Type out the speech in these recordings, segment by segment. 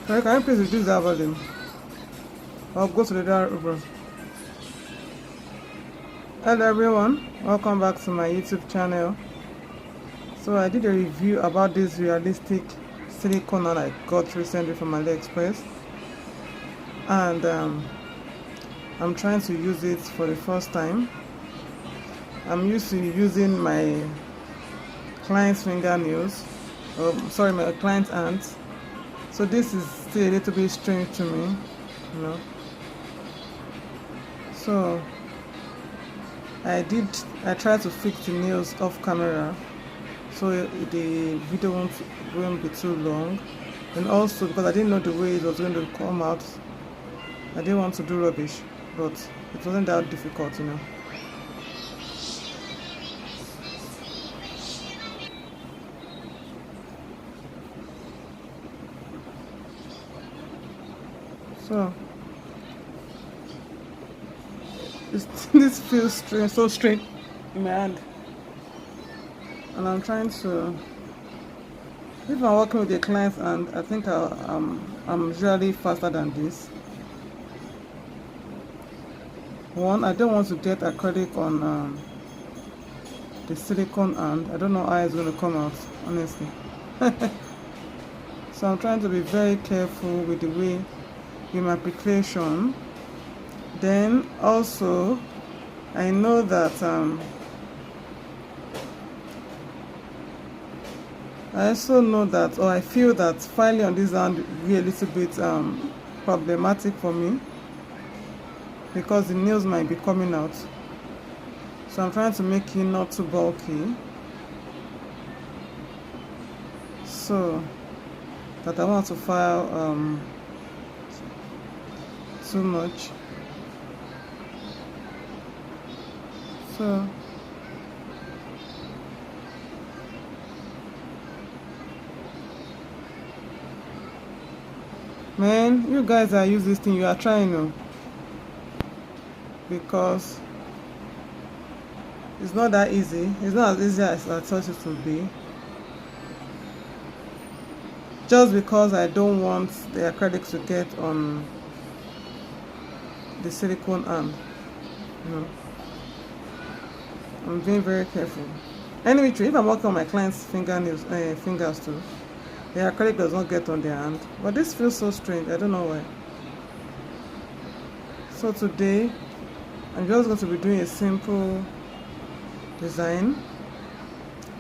Sorry, can you please reduce that volume? Or go to the other room. Hello everyone, welcome back to my YouTube channel. So I did a review about this realistic silicone that I got recently from AliExpress, and I'm trying to use it for the first time. I'm used to using my client's fingernails, my client's hands, so this is still a little bit strange to me, you know. So I tried to fix the nails off camera so the video won't be too long, and also because I didn't know the way it was going to come out, I didn't want to do rubbish, but it wasn't that difficult, you know. So this feels strange, so straight in my hand, and I'm trying to. If I'm working with a client, and I think I'm usually faster than this. One, I don't want to get acrylic on the silicone hand. I don't know how it's going to come out, honestly. So I'm trying to be very careful with the way in my application. Then also I know that I feel that filing on this hand will be a little bit problematic for me, because the nails might be coming out. So I'm trying to make it not too bulky, so that I want to file too much. So man, you guys are using this thing, you are trying to, because it's not that easy. It's not as easy as I thought it would be. Just because I don't want the acrylic to get on the silicone hand, you know. I'm being very careful. Anyway, if I'm working on my client's fingers too, the acrylic does not get on their hand. But this feels so strange, I don't know why. So today I'm just going to be doing a simple design.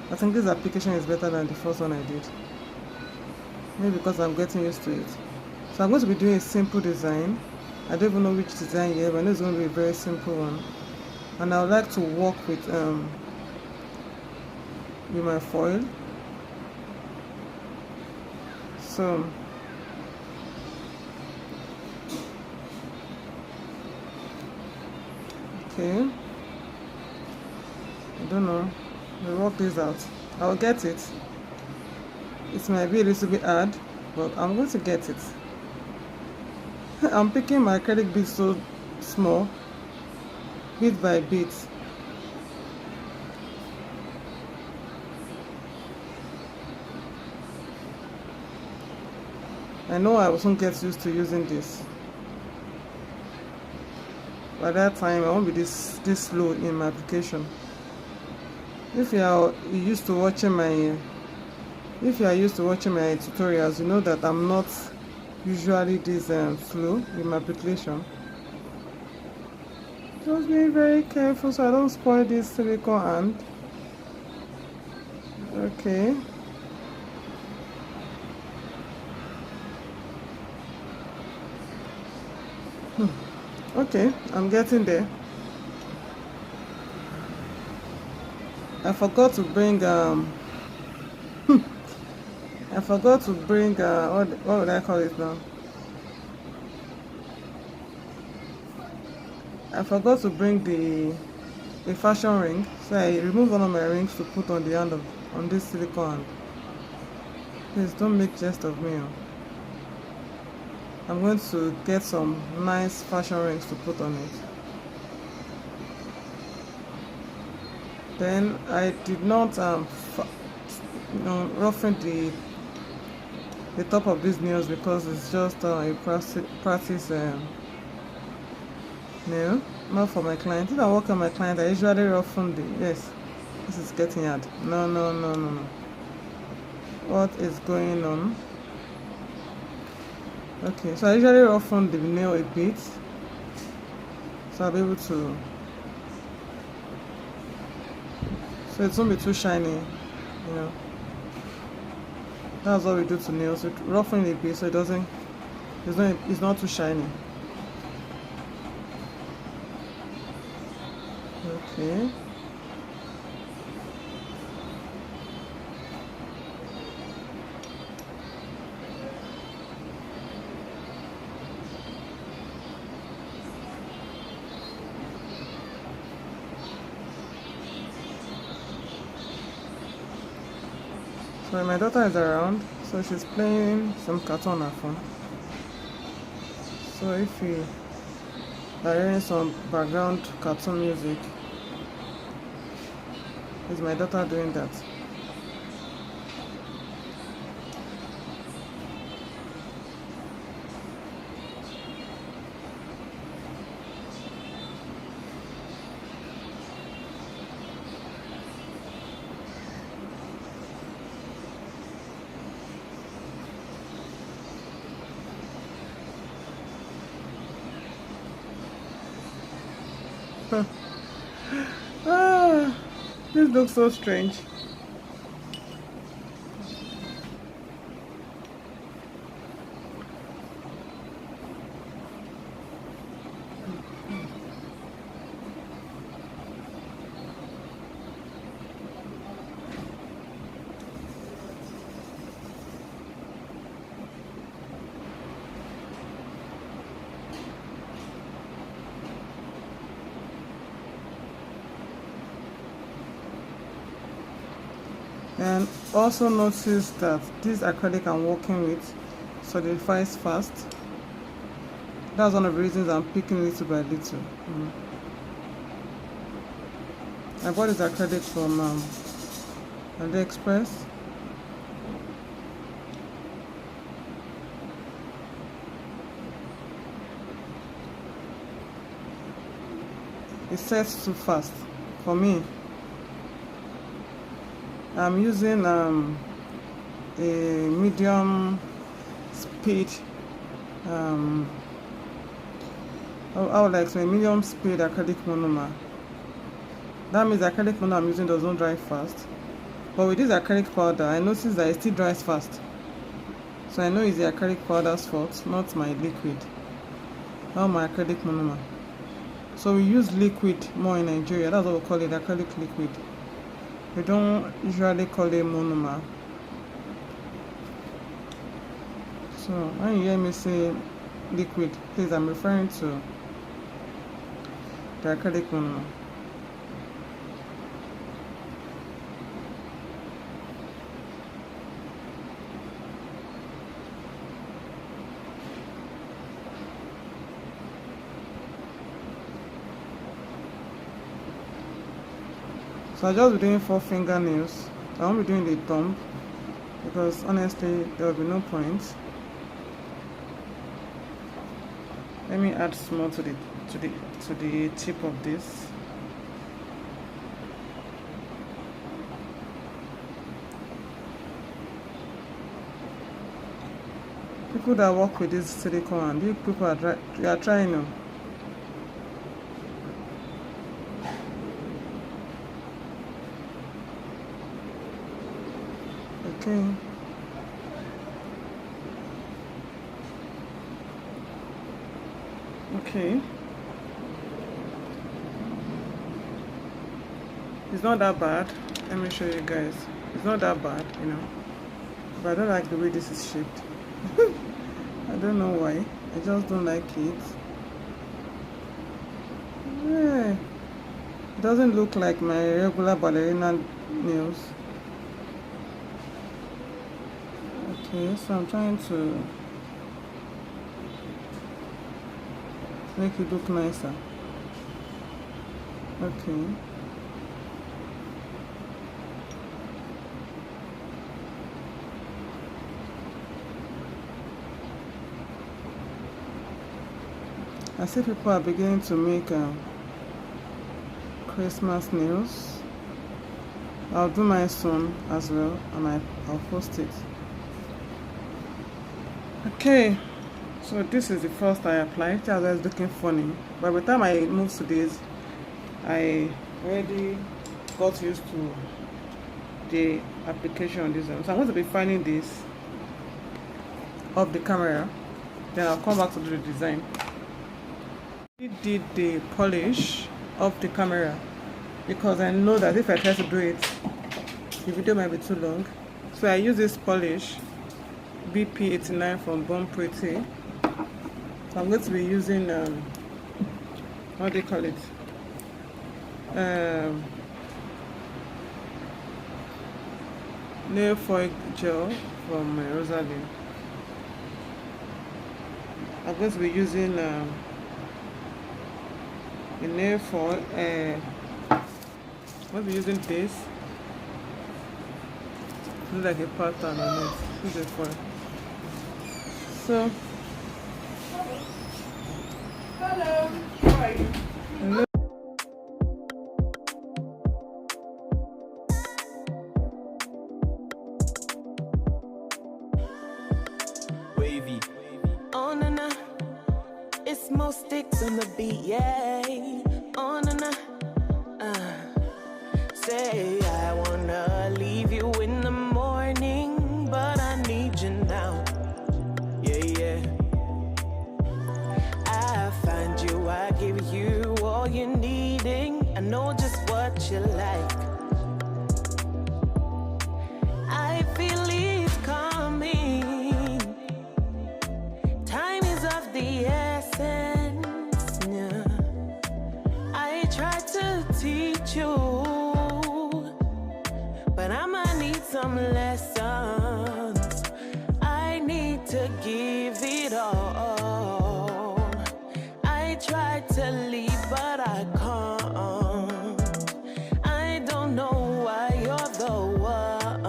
I think this application is better than the first one I did, maybe because I'm getting used to it. So I'm going to be doing a simple design. I don't even know which design yet, but I know it's going to be a very simple one. And I would like to work with my foil. So okay, I don't know, we'll work this out. I'll get it. It might be a little bit hard, but I'm going to get it. I'm picking my acrylic bit so small, bit by bit. I know I won't get used to using this. By that time I won't be this slow in my application. If you are used to watching my tutorials, you know that I'm not usually this slow in my application. Just being very careful so I don't spoil this silicone hand. Okay. Okay, I'm getting there. I forgot to bring what would I call it now? I forgot to bring the fashion ring, so I removed one of my rings to put on the hand on this silicone hand. Please don't make jest of me. I'm going to get some nice fashion rings to put on it. Then I did not roughen the the top of these nails because it's just a practice nail, not for my client. If I work on my client, I usually roughen the, yes, this is getting hard. No. What is going on? Okay, so I usually roughen the nail a bit, so I'll be able to, so it won't be too shiny, you know. That's what we do to nails. We roughen it a bit so it doesn't, it's not too shiny. Okay. So my daughter is around, so she's playing some cartoon on her phone. So if you are hearing some background cartoon music, it's my daughter doing that. This looks so strange. And also notice that this acrylic I'm working with solidifies fast. That's one of the reasons I'm picking little by little. I bought this acrylic from AliExpress. It sets too fast for me. I'm using a medium speed, I would like to say medium speed acrylic monomer. That means the acrylic monomer I'm using doesn't dry fast. But with this acrylic powder, I noticed that it still dries fast. So I know it's the acrylic powder's fault, not my liquid or my acrylic monomer. So we use liquid more in Nigeria. That's what we call it, acrylic liquid. We don't usually call it monomer. So when you hear me say liquid, please, I'm referring to the acrylic monomer. So I'll just be doing 4 fingernails. I won't be doing the thumb because honestly there will be no point. Let me add small to the tip of this. People that work with this silicone, these people are trying now. Okay. Okay. It's not that bad. Let me show you guys. It's not that bad, you know. But I don't like the way this is shaped. I don't know why. I just don't like it. Yeah. It doesn't look like my regular ballerina nails. Okay, so I'm trying to make it look nicer. Okay. I see people are beginning to make Christmas nails. I'll do mine soon as well, and I'll post it. Okay, so this is the first I applied. It was looking funny, but by the time I moved to this, I already got used to the application on this one. So I'm going to be filing this off the camera, then I'll come back to do the design. I did the polish off the camera because I know that if I try to do it, the video might be too long. So I use this polish BP89 from Born Pretty. So I'm going to be using what do you call it? Nail foil gel from Rosalind. I'm going to be using a nail foil. I'm going to be using this. Looks like a pattern on it. This is foil. So, hello. How are you? Hello. Wavy. On and on. It's more sticks on the beat, yeah. On and on. Say I wanna leave you in the morning, but I need you now. Yeah, yeah. I find you, I give you all you're needing. I know just what you like. I feel it's coming. Time is of the essence. Yeah. I try to teach you, but I'ma need some lessons. I need to give it all. I try to leave, but I can't. I don't know why you're the one.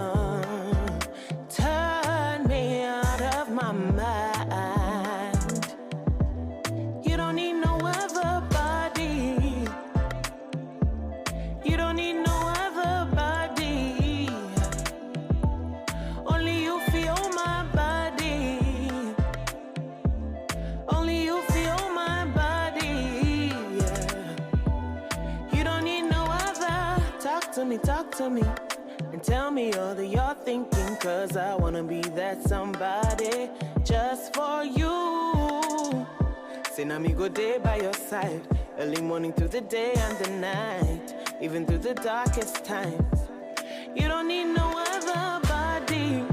Turn me out of my mind. You don't need no other body. You don't need no other body. Only you feel my body. Only you feel my body. Yeah. You don't need no other. Talk to me, and tell me all that you're thinking. Cause I wanna be that somebody just for you. Say now me go day by your side, early morning through the day and the night, even through the darkest times. You don't need no other body.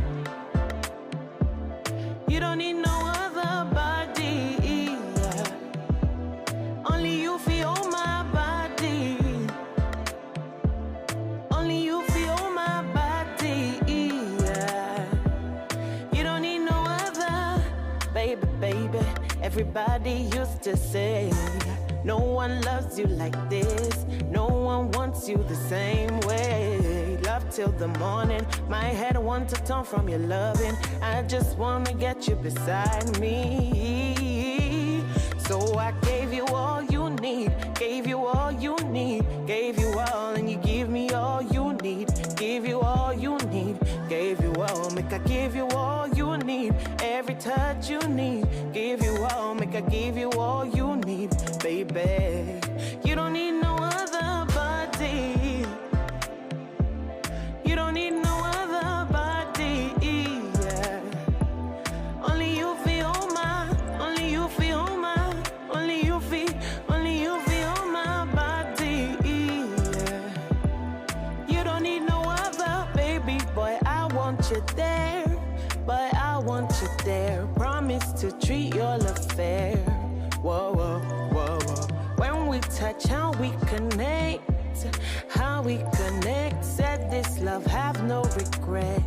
You don't need no other body. Yeah. Only you feel my body. Only you feel my body. Yeah. You don't need no other. Baby, baby, everybody used to say no one loves you like this. No one wants you the same way. Love till the morning. My head wants to turn from your loving. I just wanna get you beside me. So I gave you all you need. Gave you all you need. Gave you all, and you give me all you need. Give you all you need. Gave you all, make I give you all you need. Every touch you need. Give you all, make I give you all you need. Baby, you don't need no other body. You don't need no other body. Yeah. Only you feel my, only you feel my, only you feel my body. Yeah. You don't need no other, baby boy. I want you there, but I want you there. Promise to treat your love fair. Whoa, whoa, whoa, whoa. When we touch, how we connect. How we connect. Said this love, have no regret.